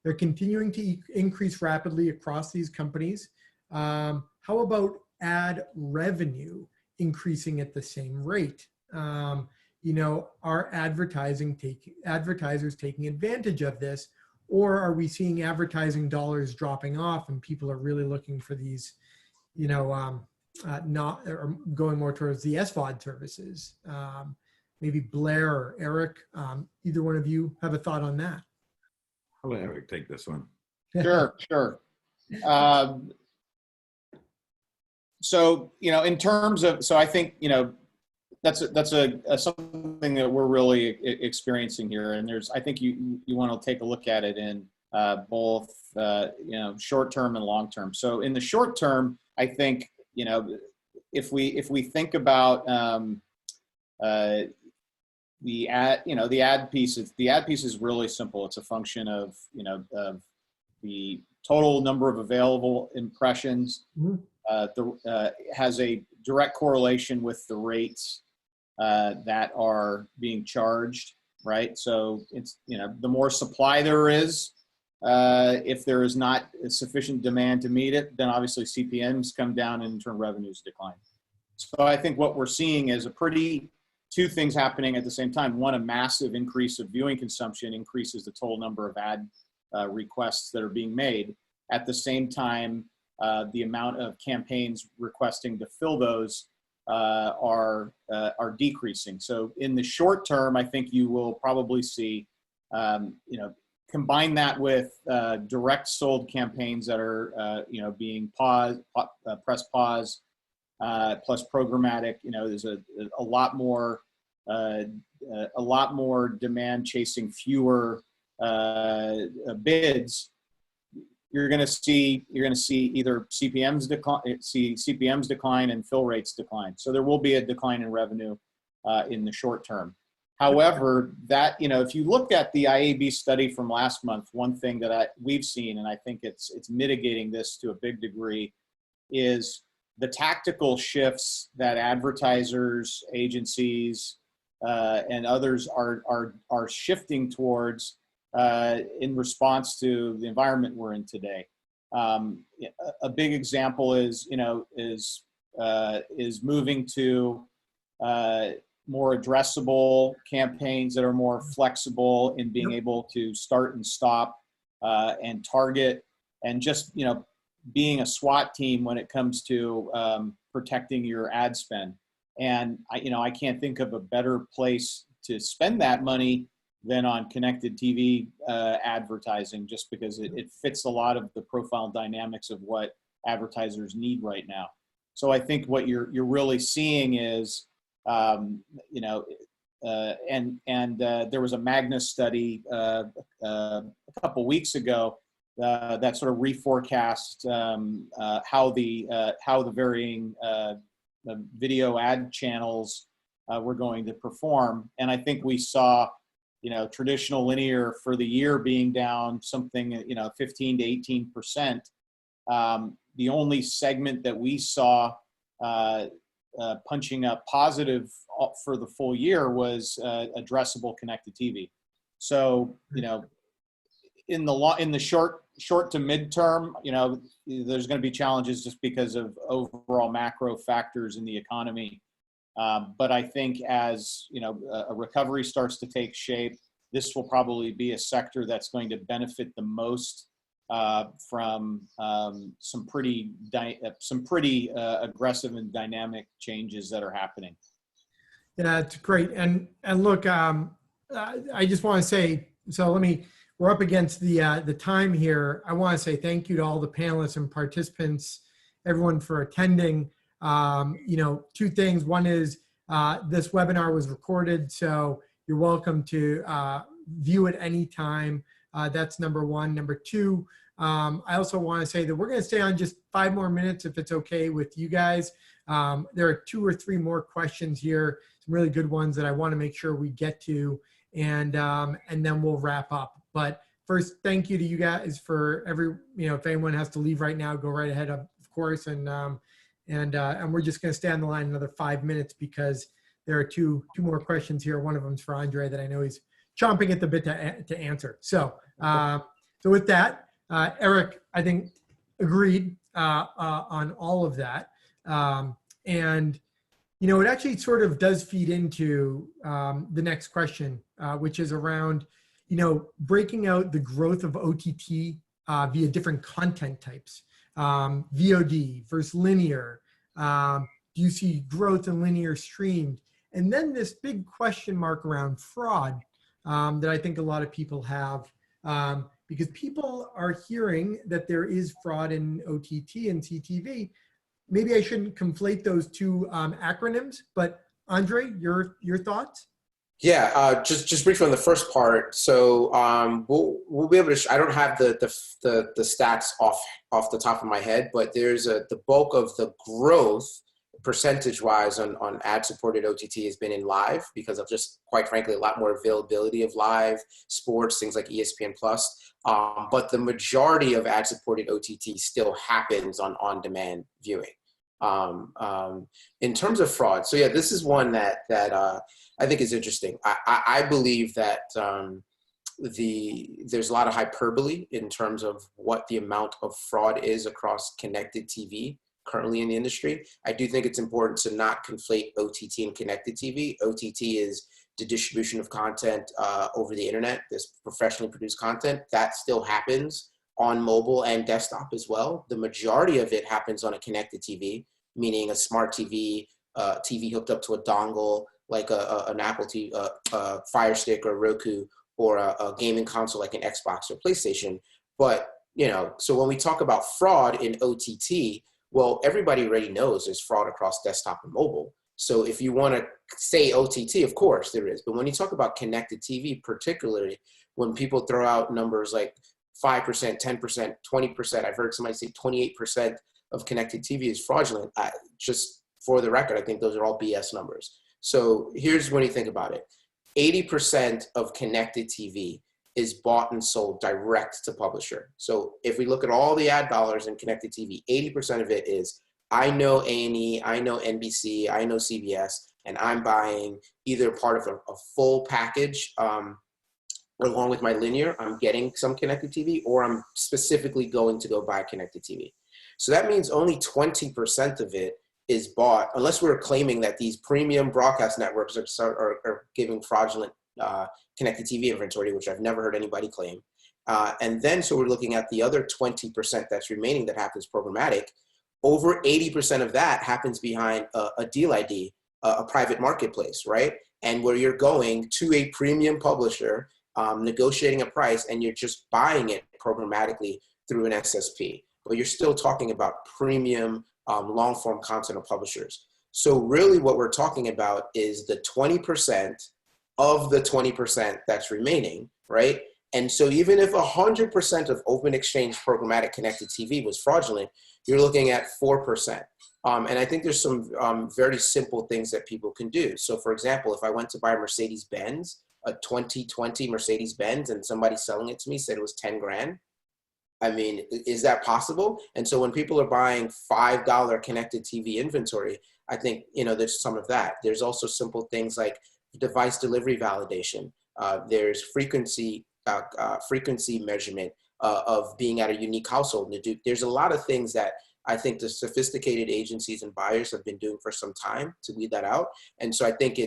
They're continuing to increase rapidly across these companies. How about ad revenue increasing at the same rate? Are advertisers taking advantage of this, or are we seeing advertising dollars dropping off and people are really looking for these, not or going more towards the SVOD services? Maybe Blair or Eric, either one of you have a thought on that? I'll let Eric take this one. Sure. So, in terms of, so I think, that's something that we're really experiencing here. And I think you want to take a look at it in both, short term and long term. So in the short term, I think, if we think about the ad piece is really simple. It's a function of, of the total number of available impressions. Has a direct correlation with the rates that are being charged, right? So it's, the more supply there is, if there is not sufficient demand to meet it, then obviously CPMs come down and in turn revenues decline. So I think what we're seeing is two things happening at the same time. One, a massive increase of viewing consumption increases the total number of ad requests that are being made. At the same time, the amount of campaigns requesting to fill those are decreasing. So in the short term, I think you will probably see, combine that with direct sold campaigns that are, being paused, press pause, plus programmatic. There's a lot more demand chasing fewer bids. You're going to see either CPMs decline and fill rates decline. So there will be a decline in revenue in the short term. However, that, if you looked at the IAB study from last month, one thing that we've seen, and I think it's mitigating this to a big degree, is the tactical shifts that advertisers, agencies, and others are shifting towards in response to the environment we're in today. A big example is moving to more addressable campaigns that are more flexible in being able to start and stop and target, and just being a SWAT team when it comes to protecting your ad spend. And I can't think of a better place to spend that money than on connected TV advertising, just because it fits a lot of the profile dynamics of what advertisers need right now. So I think what you're really seeing is, there was a Magnus study a couple weeks ago that sort of reforecast how the varying video ad channels were going to perform. And I think we saw, traditional linear for the year being down something, 15 to 18%. The only segment that we saw punching up positive for the full year was addressable connected TV. So, in the short to midterm, there's going to be challenges just because of overall macro factors in the economy. But I think as a recovery starts to take shape, this will probably be a sector that's going to benefit the most from some pretty aggressive and dynamic changes that are happening. Yeah, it's great. And look, I just want to say, we're up against the time here. I want to say thank you to all the panelists and participants, everyone for attending. Two things. One is this webinar was recorded, so you're welcome to view it anytime. That's number one. Number two, I also want to say that we're going to stay on just 5 more minutes if it's okay with you guys. There are 2 or 3 more questions here, some really good ones that I want to make sure we get to, and then we'll wrap up. But first, thank you to you guys for if anyone has to leave right now, go right ahead, of course, and we're just going to stay on the line another 5 minutes because there are two more questions here. One of them is for Andre that I know he's chomping at the bit to answer. So, so with that, Eric, I think agreed on all of that, and it actually sort of does feed into the next question, which is around breaking out the growth of OTT via different content types, VOD versus linear. Do you see growth in linear streamed? And then this big question mark around fraud that I think a lot of people have, because people are hearing that there is fraud in OTT and CTV. Maybe I shouldn't conflate those two acronyms, but Andre, your thoughts? Yeah, just briefly on the first part. So we'll be able to. I don't have the stats off the top of my head, but there's the bulk of the growth percentage-wise on ad-supported OTT has been in live because of just, quite frankly, a lot more availability of live sports, things like ESPN Plus. But the majority of ad-supported OTT still happens on on-demand viewing. In terms of fraud, so yeah, this is one that I think is interesting. I believe that there's a lot of hyperbole in terms of what the amount of fraud is across connected TV currently in the industry. I do think it's important to not conflate OTT and connected TV. OTT is the distribution of content over the internet, this professionally produced content. That still happens on mobile and desktop as well. The majority of it happens on a connected TV, meaning a smart TV, TV hooked up to a dongle, like an Apple TV, Fire Stick or Roku, or a gaming console like an Xbox or PlayStation. But, so when we talk about fraud in OTT, well, everybody already knows there's fraud across desktop and mobile. So if you want to say OTT, of course there is. But when you talk about connected TV, particularly when people throw out numbers like 5%, 10%, 20%, I've heard somebody say 28% of connected TV is fraudulent. Just for the record, I think those are all BS numbers. So here's when you think about it. 80% of connected TV is bought and sold direct to publisher. So if we look at all the ad dollars in connected TV, 80% of it is, I know A&E, I know NBC, I know CBS, and I'm buying either part of a full package along with my linear. I'm getting some connected TV, or I'm specifically going to go buy connected TV. So that means only 20% of it is bought, unless we're claiming that these premium broadcast networks are giving fraudulent connected TV inventory, which I've never heard anybody claim. And then, so we're looking at the other 20% that's remaining that happens programmatic. Over 80% of that happens behind a deal ID, a private marketplace, right? And where you're going to a premium publisher, negotiating a price, and you're just buying it programmatically through an SSP. But you're still talking about premium long-form content of publishers. So really what we're talking about is the 20% of the 20% that's remaining, right? And so even if 100% of open exchange programmatic connected TV was fraudulent, you're looking at 4%. And I think there's some very simple things that people can do. So for example, if I went to buy a Mercedes-Benz, a 2020 Mercedes-Benz, and somebody selling it to me said it was 10 grand, I mean, is that possible? And so when people are buying $5 connected TV inventory, I think, there's some of that. There's also simple things like device delivery validation. There's frequency measurement of being at a unique household. There's a lot of things that I think the sophisticated agencies and buyers have been doing for some time to weed that out. And so I think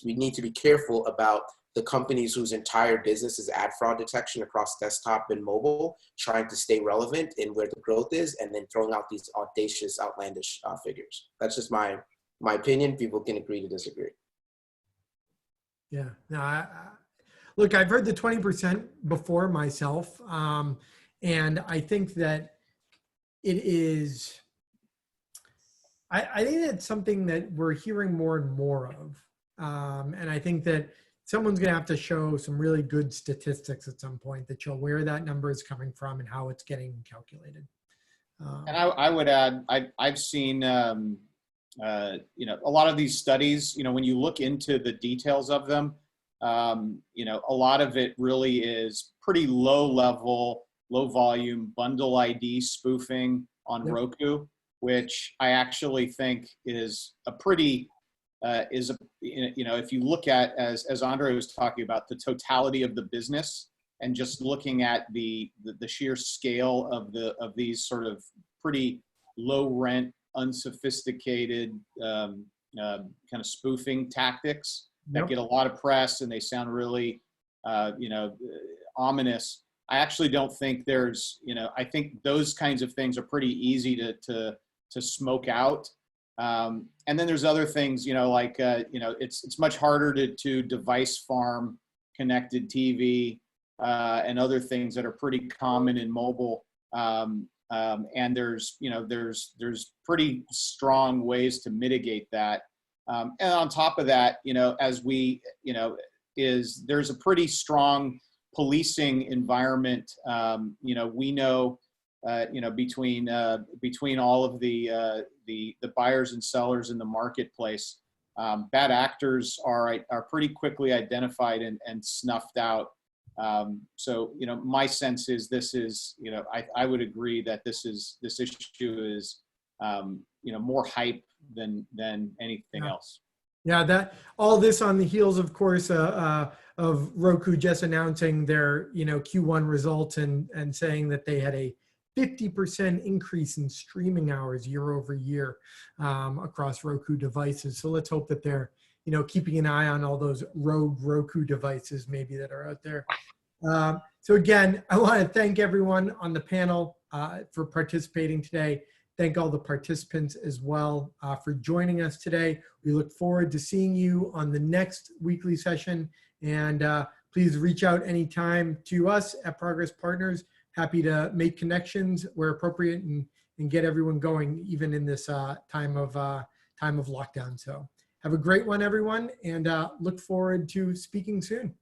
we need to be careful about the companies whose entire business is ad fraud detection across desktop and mobile, trying to stay relevant in where the growth is, and then throwing out these audacious, outlandish figures. That's just my opinion. People can agree to disagree. Yeah. No, look, I've heard the 20% before myself. And I think that it is, I think that's something that we're hearing more and more of. And I think that someone's going to have to show some really good statistics at some point that show where that number is coming from and how it's getting calculated. And I would add, I've seen, a lot of these studies, when you look into the details of them, a lot of it really is pretty low level, low volume bundle ID spoofing on Roku, which I actually think is a pretty, if you look at, as Andre was talking about, the totality of the business and just looking at the sheer scale of these sort of pretty low rent, unsophisticated kind of spoofing tactics that get a lot of press and they sound really, ominous. I actually don't think there's, I think those kinds of things are pretty easy to smoke out. And then there's other things, it's much harder to device farm connected TV and other things that are pretty common in mobile. And there's pretty strong ways to mitigate that. And on top of that, there's a pretty strong policing environment. We know, between all of the buyers and sellers in the marketplace, bad actors are pretty quickly identified and snuffed out. So, my sense is this is, I would agree that this issue is, more hype than anything else. Yeah, that all this on the heels, of course, of Roku just announcing their, Q1 results and saying that they had a 50% increase in streaming hours year over year across Roku devices. So let's hope that they're, keeping an eye on all those rogue Roku devices maybe that are out there. So again, I want to thank everyone on the panel for participating today. Thank all the participants as well for joining us today. We look forward to seeing you on the next weekly session. And please reach out anytime to us at Progress Partners. Happy to make connections where appropriate and get everyone going, even in this time of lockdown. So have a great one, everyone, and look forward to speaking soon.